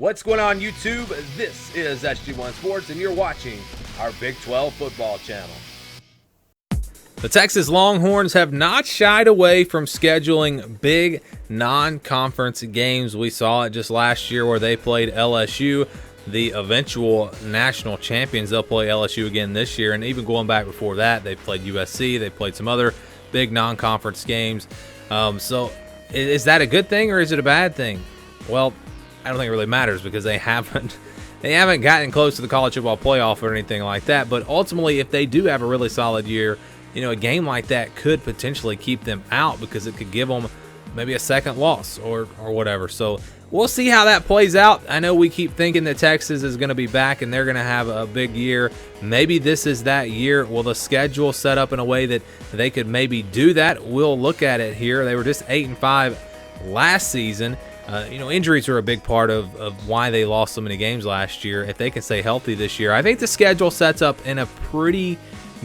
What's going on, YouTube? This is SG1 Sports, and you're watching our Big 12 football channel. The Texas Longhorns have not shied away from scheduling big non-conference games. We saw it just last year where they played LSU, the eventual national champions. They'll play LSU again this year, and even going back before that, they played USC. They played some other big non-conference games. So is that a good thing or is it a bad thing? Well, I don't think it really matters because they haven't gotten close to the college football playoff or anything like that. But ultimately, if they do have a really solid year, a game like that could potentially keep them out because it could give them maybe a second loss or whatever. So we'll see how that plays out. I know we keep thinking that Texas is going to be back and they're going to have a big year. Maybe this is that year. Will the schedule set up in a way that they could maybe do that? We'll look at it here. They were just 8-5 last season. Injuries are a big part of why they lost so many games last year. If they can stay healthy this year, I think the schedule sets up in a pretty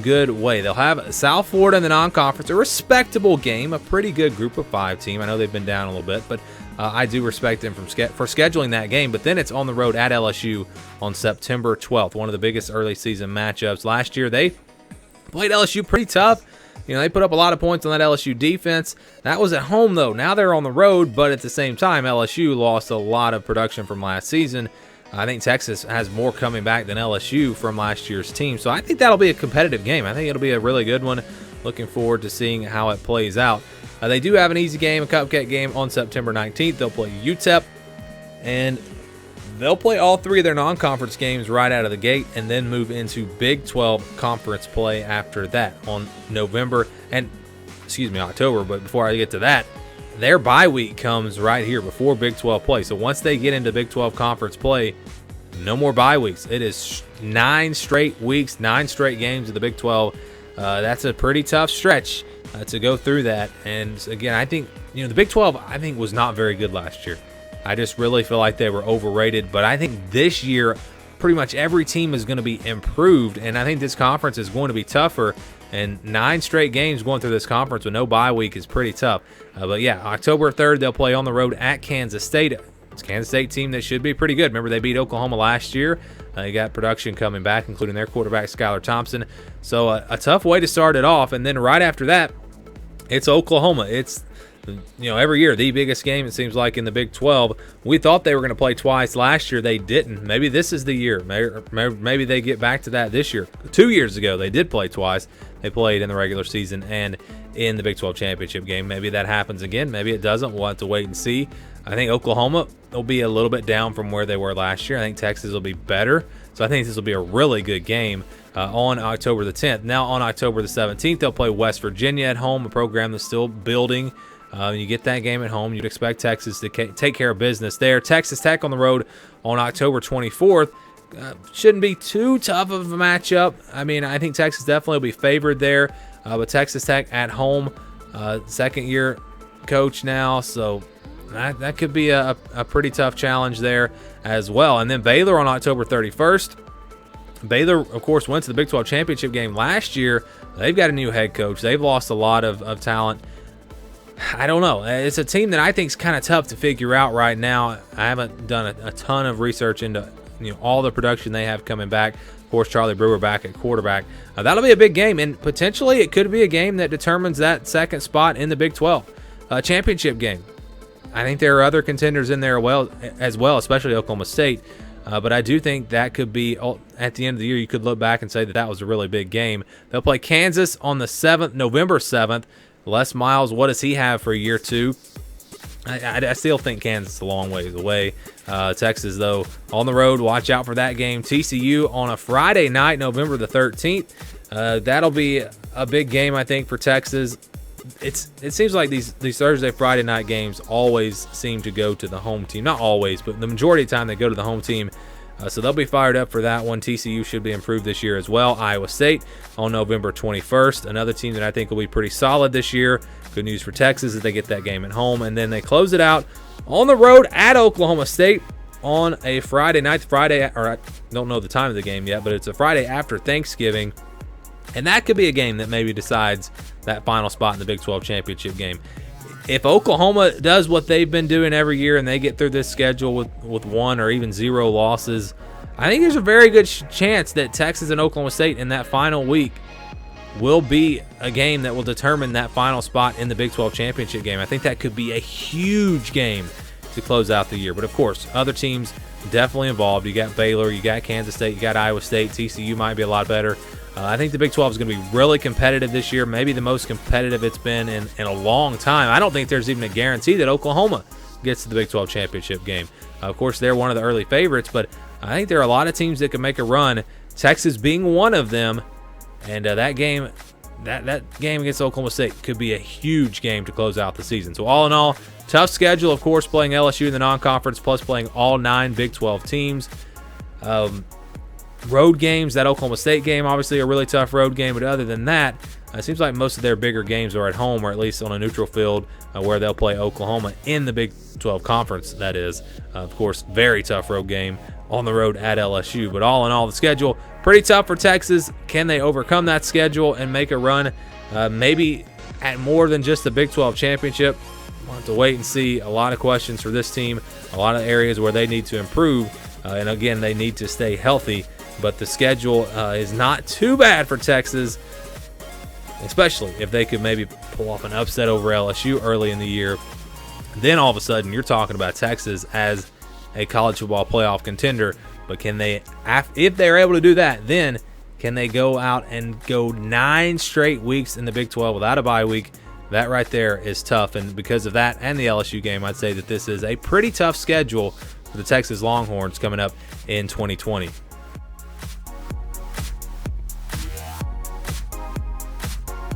good way. They'll have South Florida in the non-conference, a respectable game, a pretty good group of 5 team. I know they've been down a little bit, but I do respect them for scheduling that game. But then it's on the road at LSU on September 12th, one of the biggest early season matchups. Last year, they played LSU pretty tough. They put up a lot of points on that LSU defense. That was at home, though. Now they're on the road, but at the same time, LSU lost a lot of production from last season. I think Texas has more coming back than LSU from last year's team. So I think that'll be a competitive game. I think it'll be a really good one. Looking forward to seeing how it plays out. They do have an easy game, a cupcake game on September 19th. They'll play UTEP, and they'll play all 3 of their non-conference games right out of the gate and then move into Big 12 conference play after that on October. But before I get to that, their bye week comes right here before Big 12 play. So once they get into Big 12 conference play, no more bye weeks. It is 9 straight weeks, 9 straight games of the Big 12. That's a pretty tough stretch to go through that. And again, I think, the Big 12, I think, was not very good last year. I just really feel like they were overrated. But I think this year, pretty much every team is going to be improved. And I think this conference is going to be tougher. And 9 straight games going through this conference with no bye week is pretty tough. But yeah, October 3rd, they'll play on the road at Kansas State. It's a Kansas State team that should be pretty good. Remember, they beat Oklahoma last year. They got production coming back, including their quarterback, Skylar Thompson. So a tough way to start it off. And then right after that, it's Oklahoma. It's every year, the biggest game, it seems like, in the Big 12. We thought they were going to play twice last year. They didn't. Maybe this is the year. Maybe they get back to that this year. 2 years ago, they did play twice. They played in the regular season and in the Big 12 championship game. Maybe that happens again. Maybe it doesn't. We'll have to wait and see. I think Oklahoma will be a little bit down from where they were last year. I think Texas will be better. So I think this will be a really good game on October the 10th. Now on October the 17th, they'll play West Virginia at home, a program that's still building. You get that game at home. You'd expect Texas to take care of business there. Texas Tech on the road on October 24th. Shouldn't be too tough of a matchup. I mean, I think Texas definitely will be favored there. But Texas Tech at home, second-year coach now. So that could be a pretty tough challenge there as well. And then Baylor on October 31st. Baylor, of course, went to the Big 12 championship game last year. They've got a new head coach. They've lost a lot of talent. I don't know. It's a team that I think is kind of tough to figure out right now. I haven't done a ton of research into all the production they have coming back. Of course, Charlie Brewer back at quarterback. That'll be a big game, and potentially it could be a game that determines that second spot in the Big 12 championship game. I think there are other contenders in there as well, especially Oklahoma State. But I do think that could be, at the end of the year, you could look back and say that was a really big game. They'll play Kansas on the 7th, November 7th. Les Miles, what does he have for year 2? I still think Kansas is a long ways away. Texas, though, on the road. Watch out for that game. TCU on a Friday night, November the 13th. That'll be a big game, I think, for Texas. It seems like these Thursday, Friday night games always seem to go to the home team. Not always, but the majority of the time they go to the home team. So they'll be fired up for that one. TCU should be improved this year as well. Iowa State on November 21st. Another team that I think will be pretty solid this year. Good news for Texas is they get that game at home. And then they close it out on the road at Oklahoma State on a Friday night. I don't know the time of the game yet, but it's a Friday after Thanksgiving. And that could be a game that maybe decides that final spot in the Big 12 championship game. if Oklahoma does what they've been doing every year and they get through this schedule with 1 or even 0 losses, I think there's a very good chance that Texas and Oklahoma State in that final week will be a game that will determine that final spot in the Big 12 championship game. I think that could be a huge game to close out the year. But, of course, other teams definitely involved. You got Baylor, you got Kansas State, you got Iowa State. TCU might be a lot better. I think the Big 12 is going to be really competitive this year, maybe the most competitive it's been in a long time. I don't think there's even a guarantee that Oklahoma gets to the Big 12 championship game. Of course, they're one of the early favorites, but I think there are a lot of teams that can make a run, Texas being one of them. And that game against Oklahoma State could be a huge game to close out the season. So all in all, tough schedule, of course, playing LSU in the non-conference, plus playing all 9 Big 12 teams. Road games, that Oklahoma State game, obviously a really tough road game. But other than that, it seems like most of their bigger games are at home, or at least on a neutral field, where they'll play Oklahoma in the Big 12 conference, that is. Of course, very tough road game on the road at LSU. But all in all, the schedule pretty tough for Texas. Can they overcome that schedule and make a run maybe at more than just the Big 12 championship? We'll have to wait and see. A lot of questions for this team, a lot of areas where they need to improve. And again, they need to stay healthy. But the schedule is not too bad for Texas, especially if they could maybe pull off an upset over LSU early in the year. Then all of a sudden, you're talking about Texas as a college football playoff contender. But can they, if they're able to do that, then can they go out and go 9 straight weeks in the Big 12 without a bye week? That right there is tough. And because of that and the LSU game, I'd say that this is a pretty tough schedule for the Texas Longhorns coming up in 2020.